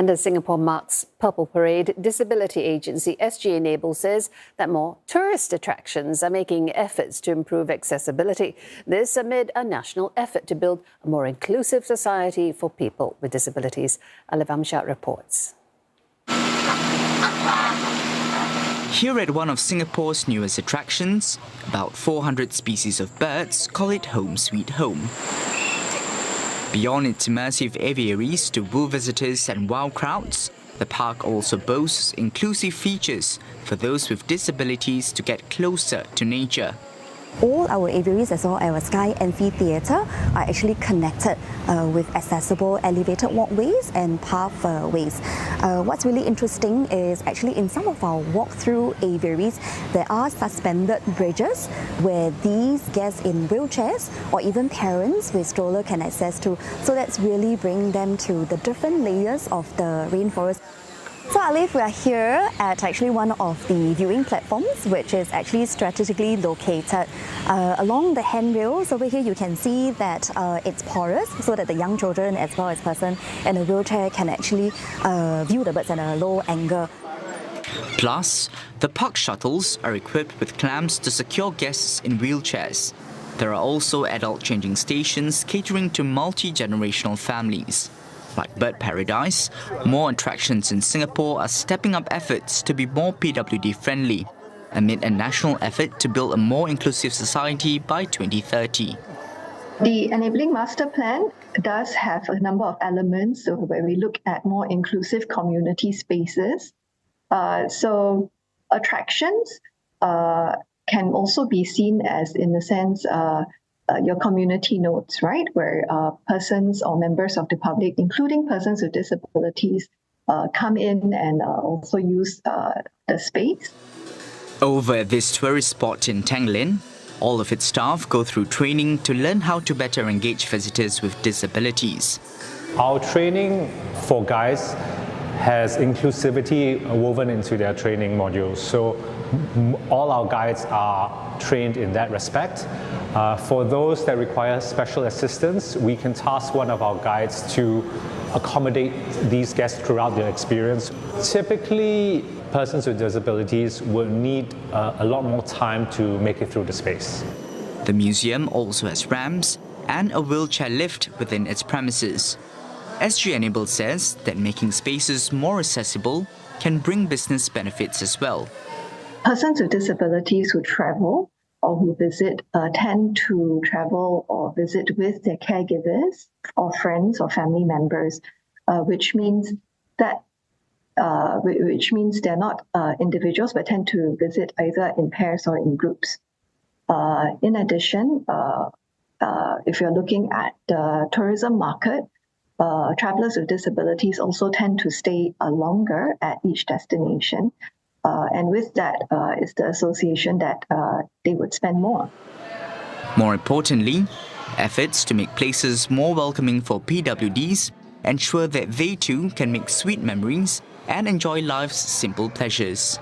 And as Singapore marks Purple Parade, disability agency SG Enable says that more tourist attractions are making efforts to improve accessibility. This amid a national effort to build a more inclusive society for people with disabilities. Alif Amsyar reports. Here at one of Singapore's newest attractions, about 400 species of birds call it home sweet home. Beyond its immersive aviaries to woo visitors and wow crowds, the park also boasts inclusive features for those with disabilities to get closer to nature. All our aviaries as well as our Sky Amphitheatre are actually connected with accessible elevated walkways and pathways. What's really interesting is actually in some of our walk-through aviaries, there are suspended bridges where these guests in wheelchairs or even parents with stroller can access to. So that's really bringing them to the different layers of the rainforest. So Alif, we are here at actually one of the viewing platforms, which is actually strategically located along the handrails. Over here you can see that it's porous so that the young children as well as person in a wheelchair can actually view the birds at a low angle. Plus, the park shuttles are equipped with clamps to secure guests in wheelchairs. There are also adult changing stations catering to multi-generational families. Like Bird Paradise, more attractions in Singapore are stepping up efforts to be more PWD friendly, amid a national effort to build a more inclusive society by 2030. The Enabling Master Plan does have a number of elements where we look at more inclusive community spaces. So attractions can also be seen as, in a sense, your community nodes, right? Where persons or members of the public, including persons with disabilities, come in and also use the space. Over at this tourist spot in Tanglin, all of its staff go through training to learn how to better engage visitors with disabilities. Our training for guides has inclusivity woven into their training modules. So all our guides are trained in that respect. For those that require special assistance, we can task one of our guides to accommodate these guests throughout their experience. Typically, persons with disabilities will need a lot more time to make it through the space. The museum also has ramps and a wheelchair lift within its premises. SG Enable says that making spaces more accessible can bring business benefits as well. Persons with disabilities who travel or who visit tend to travel or visit with their caregivers or friends or family members, which means they're not individuals but tend to visit either in pairs or in groups. In addition, if you're looking at the tourism market, travelers with disabilities also tend to stay longer at each destination. And with that is the association that they would spend more. More importantly, efforts to make places more welcoming for PWDs ensure that they too can make sweet memories and enjoy life's simple pleasures.